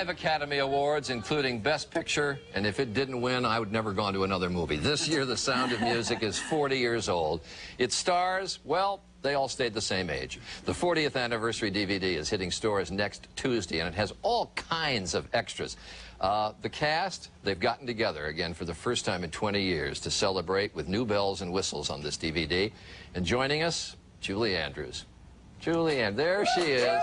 5 Academy Awards, including Best Picture, and if it didn't win, I would never go on to another movie. This year, The Sound of Music is 40 years old. Its stars, well, they all stayed the same age. The 40th anniversary DVD is hitting stores next Tuesday, and it has all kinds of extras. The cast, they've gotten together again for the first time in 20 years to celebrate with new bells and whistles on this DVD. And joining us, Julie Andrews. Julie Andrews, there she is.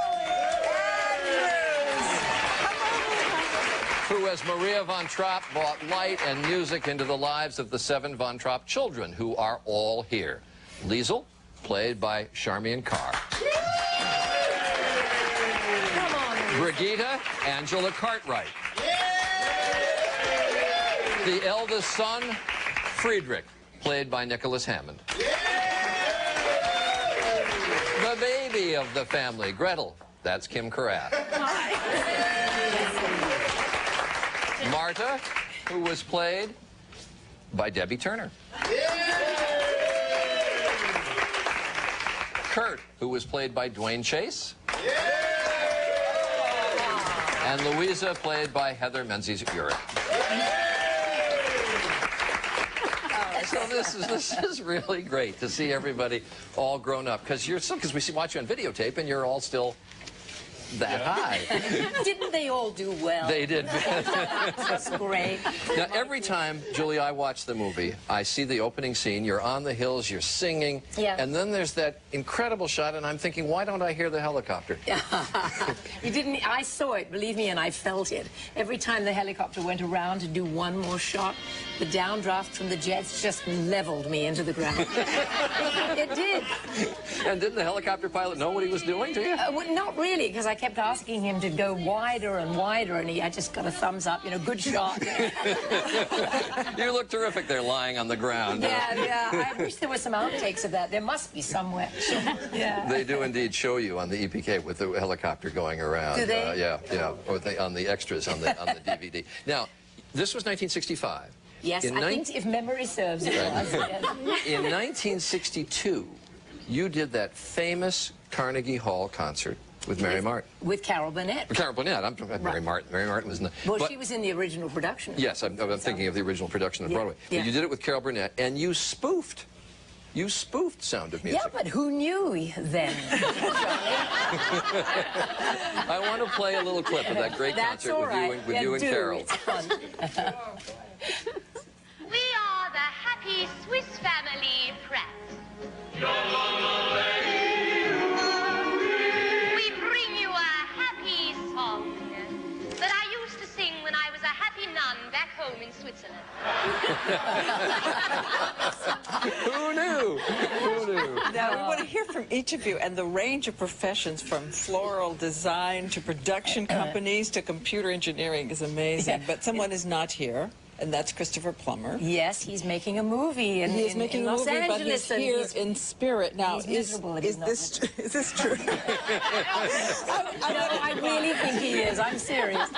Who, as Maria von Trapp, brought light and music into the lives of the 7 von Trapp children, who are all here. Liesl, played by Charmian Carr. Brigitte, Angela Cartwright. The eldest son, Friedrich, played by Nicholas Hammond. The baby of the family, Gretel, that's Kim Karat. Marta, who was played by Debbie Turner. Kurt, who was played by Dwayne Chase. And Louisa, played by Heather Menzies-Urich. So this is really great to see everybody all grown up, because we watch you on videotape and you're all still that high. Didn't they all do well? They did. That's great. Now, every time, Julie, I watch the movie, I see the opening scene, you're on the hills, you're singing, and then there's that incredible shot, and I'm thinking, why don't I hear the helicopter? You didn't, I saw it, believe me, and I felt it. Every time the helicopter went around to do one more shot, the downdraft from the jets just leveled me into the ground. It did. And didn't the helicopter pilot know what he was doing to you? Well, not really, because I kept asking him to go wider and wider, and I just got a thumbs up, good shot. You look terrific there, lying on the ground. Yeah. I wish there were some outtakes of that. There must be somewhere. Yeah. They do indeed show you on the EPK with the helicopter going around. Do they? Yeah. Or on the extras on the DVD. Now, this was 1965. Yes, I think if memory serves, it was. In 1962, you did that famous Carnegie Hall concert with Mary Martin. With Carol Burnett. Carol Burnett. I'm talking about Mary Martin. Mary Martin was in the... Well, she was in the original production. Yes, I'm thinking of the original production of Broadway. But you did it with Carol Burnett, and you spoofed Sound of Music. Yeah, but who knew then? I want to play a little clip of that great concert with you and Carol. It's fun. We are the happy Swiss family Pratt. We bring you a happy song that I used to sing when I was a happy nun back home in Switzerland. Who knew? Who knew? Now, we want to hear from each of you, and the range of professions from floral design to production companies to computer engineering is amazing. But someone is not here, and that's Christopher Plummer. Yes, he's making a movie in Los Angeles, but he's here in spirit. Now, is this true? I really think he is. I'm serious.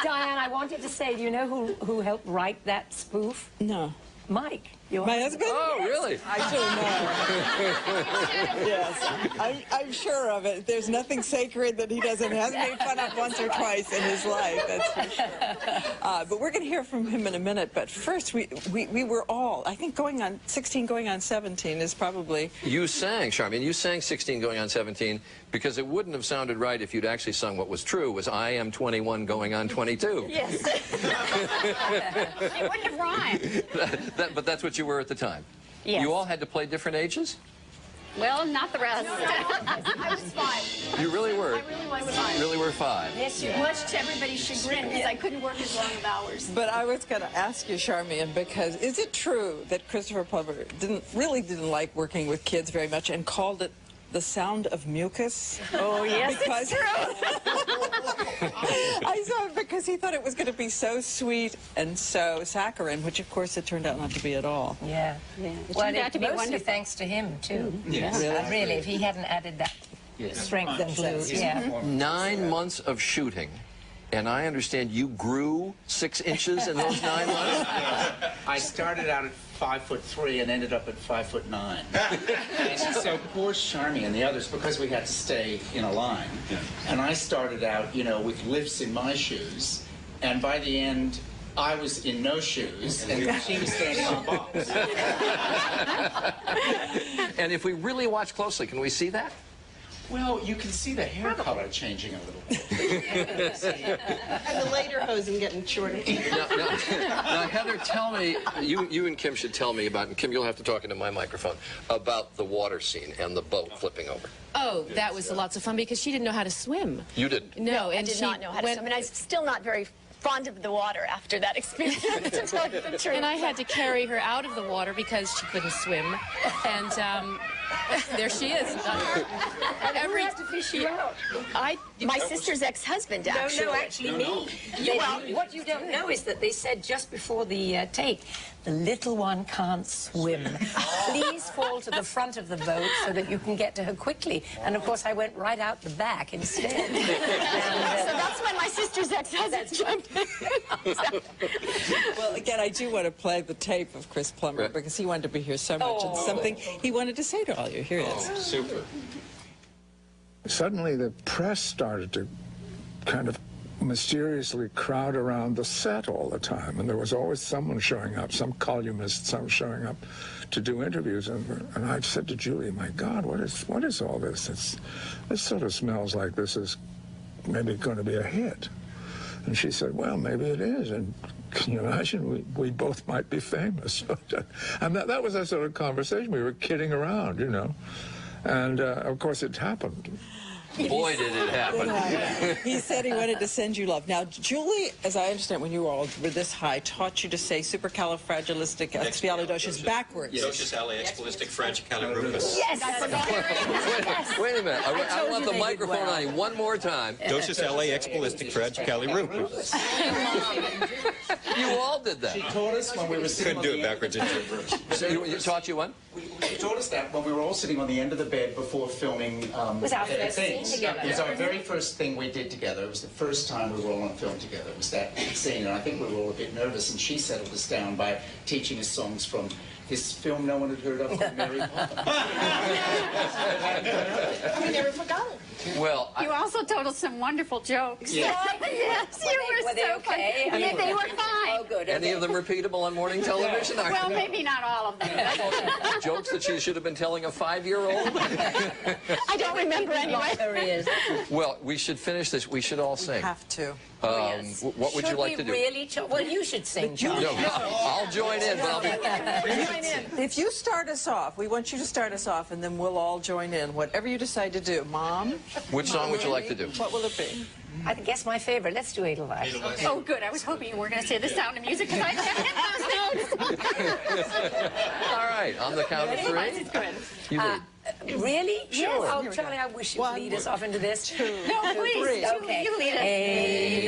Diane, I wanted to say, do you know who helped write that spoof? No. Mike. My husband? Oh, really? I do know. Yes, I'm sure of it. There's nothing sacred that he hasn't made fun of once or twice in his life, that's for sure. But we're going to hear from him in a minute. But first, we were all, I think, going on 16, going on 17 is probably... You sang, Charmian, you sang 16 going on 17 because it wouldn't have sounded right if you'd actually sung what was true, was I am 21 going on 22. Yes. It wouldn't have rhymed. But that's what you were at the time. Yes. You all had to play different ages? Well, not the rest. I was 5. You really were? I really was 5. You really were 5. Yes, much to everybody's chagrin, because I couldn't work as long of hours. But I was going to ask you, Charmian, because is it true that Christopher Plummer really didn't like working with kids very much and called it The Sound of Mucus? Oh, yes, because it's true. I saw it because he thought it was going to be so sweet and so saccharine, which, of course, it turned out not to be at all. Yeah. It Well, turned out to be mostly wonderful. thanks to him, too. Yes. Really, if he hadn't added that strength and blue, 9 months of shooting, and I understand you grew 6 inches in those 9 months? I started out at 5'3" and ended up at 5'9". And so poor Charmy and the others, because we had to stay in a line. Yeah. And I started out, you know, with lifts in my shoes, and by the end, I was in no shoes, and she was standing on balls. And if we really watch closely, can we see that? Well, you can see the hair color changing a little bit. And the later hosen getting shorter. Now, Heather, tell me, you and Kim should tell me about, and Kim, you'll have to talk into my microphone, about the water scene and the boat flipping over. Oh, that was lots of fun because she didn't know how to swim. You didn't? No, I and did she not know how to swim, and I'm still not very fond of the water after that experience, to tell you the truth. And I had to carry her out of the water because she couldn't swim. And there she is. Every have to fish you out. My sister's ex-husband, actually. No, actually me. Well, what you don't know is that they said just before the take, the little one can't swim. Please fall to the front of the boat so that you can get to her quickly. And of course, I went right out the back instead. So that's when my sister's ex-husband jumped in. Well, again, I do want to play the tape of Chris Plummer because he wanted to be here so much, and something he wanted to say to all you. Here it is. Super. Suddenly, the press started to kind of mysteriously crowd around the set all the time, and there was always someone showing up, some columnist, some showing up to do interviews. And I said to Julie, "My God, what is all this? This sort of smells like this is maybe going to be a hit." And she said, "Well, maybe it is. And can you imagine? We both might be famous." And that was a sort of conversation. We were kidding around, you know. And of course, it happened. Boy, did it happen. He said he wanted to send you love. Now, Julie, as I understand, when you all were this high, taught you to say supercalifragilisticexpialidocious backwards. Docious-alexpialisticfragilisticexpialidocious. Yes, I forgot. Wait a minute. I want the microphone on you one more time. Docious-alexpialisticfragilisticexpialidocious. You all did that. She taught us when we were sitting Couldn't do it backwards. So you taught you what? She taught us that when we were all sitting on the end of the bed before filming Was our first scene things. together. It was our very first thing we did together. It was the first time we were all on film together. It was that scene, and I think we were all a bit nervous, and she settled us down by teaching us songs from this film no one had heard of called Mary Poppins. We never forgot it. Well, You also told us some wonderful jokes. Yeah. Yes, you were Were they so okay? funny. Yeah, they were fine. Oh, good. any of them repeatable on morning television? Well, maybe not all of them. Jokes that she should have been telling a 5-year-old? I don't remember anyway. There he is. Well, we should finish this. We should all sing. Have to. What would you like to do? Really well, you should sing, Charlie. No, I'll join in, but I'll be... If you start us off, we want you to start us off, and then we'll all join in. Whatever you decide to do. Mom? Which song would you like to do? What will it be? I guess my favorite. Let's do Edelweiss. Oh, good. I was hoping you were going to say The Sound of Music because I can't hit those notes. All right, on the count of 3. It's good. You lead. Really? Sure. Yes. Oh, Charlie, I wish you'd lead us off into this. No, please. Okay. You lead us.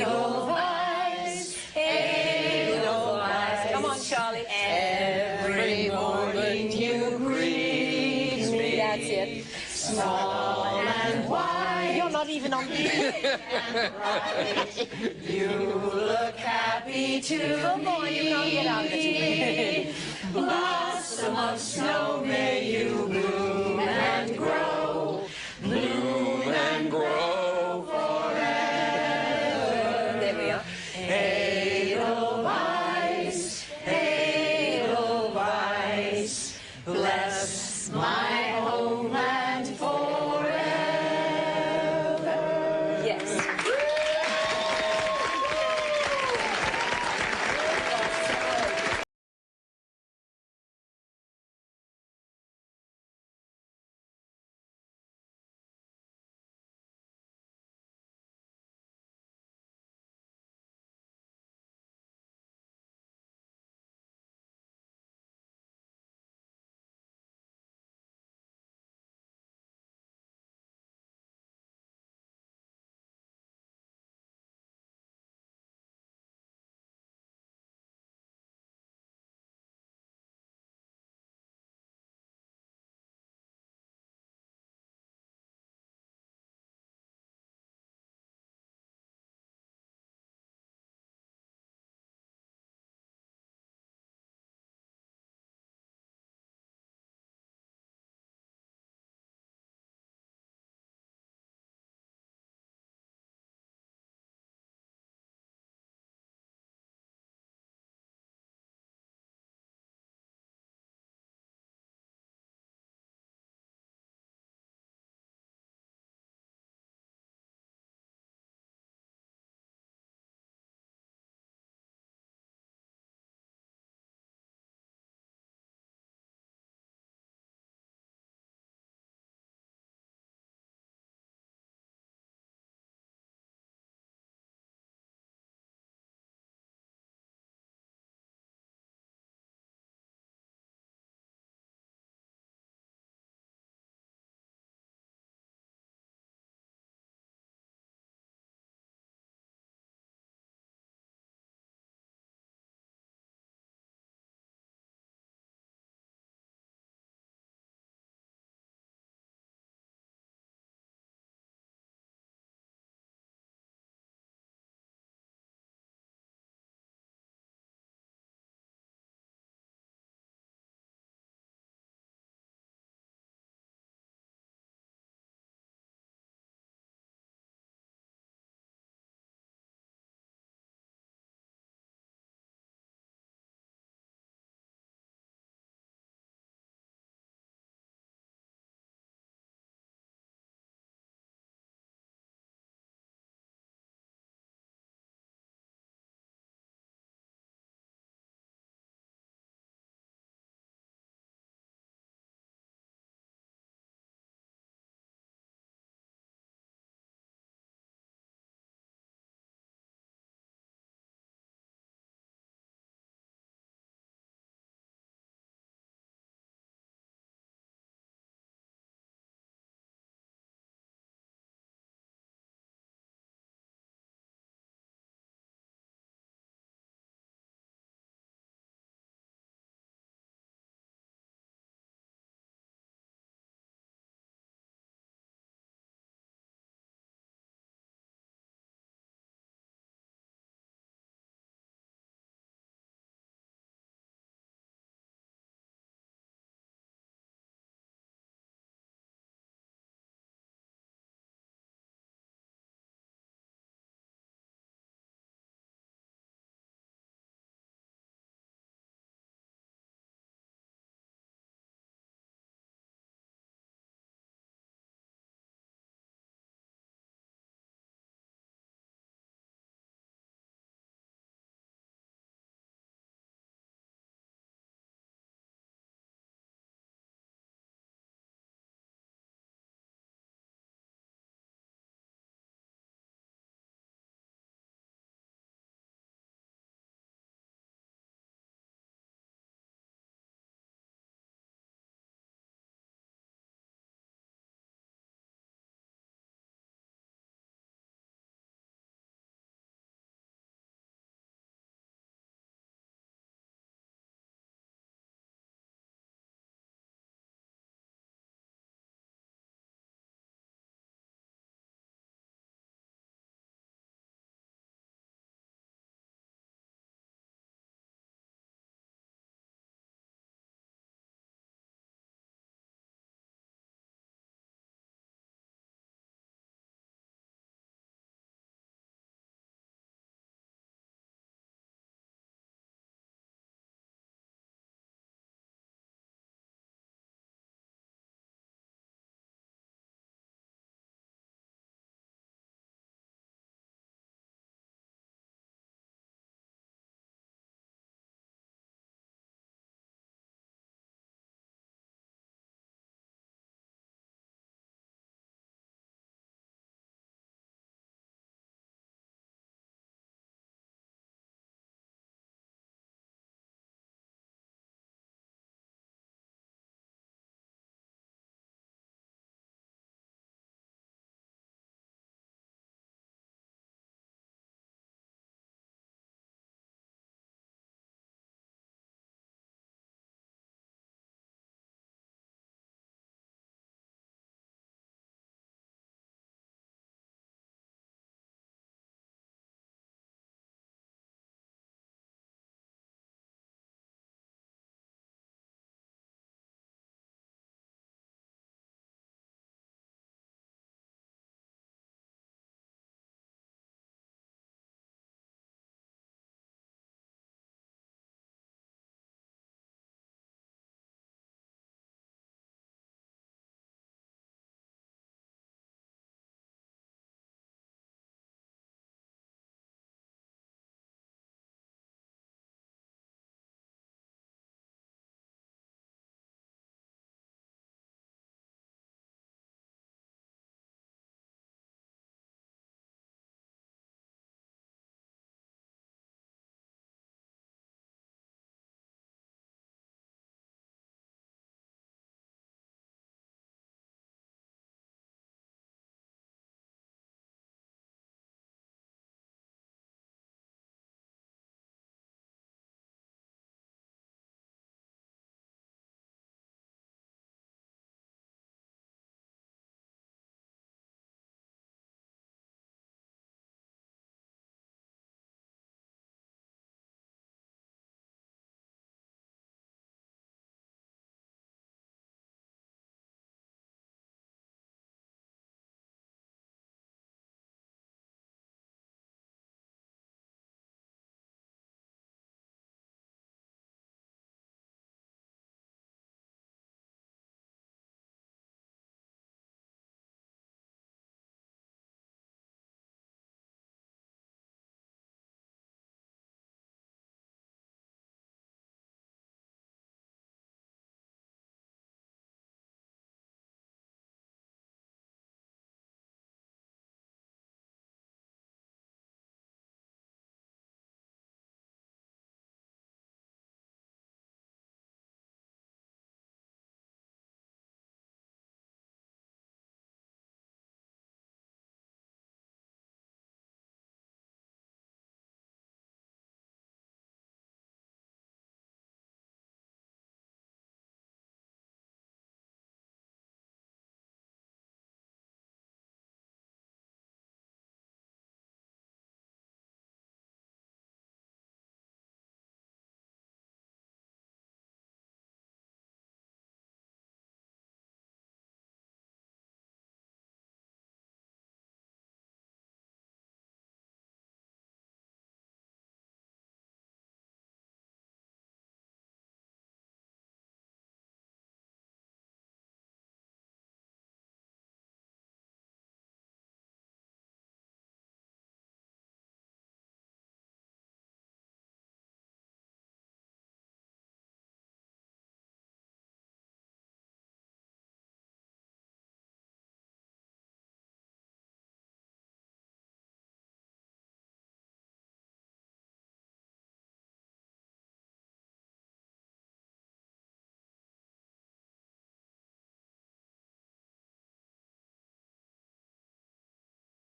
Edelweiss, Edelweiss. Come on, Charlie. Every morning you greet me. That's it. Small and wide. You're not even on the You look happy too. Come on, you can't get out of it. Blossom of snow, may you bloom and grow.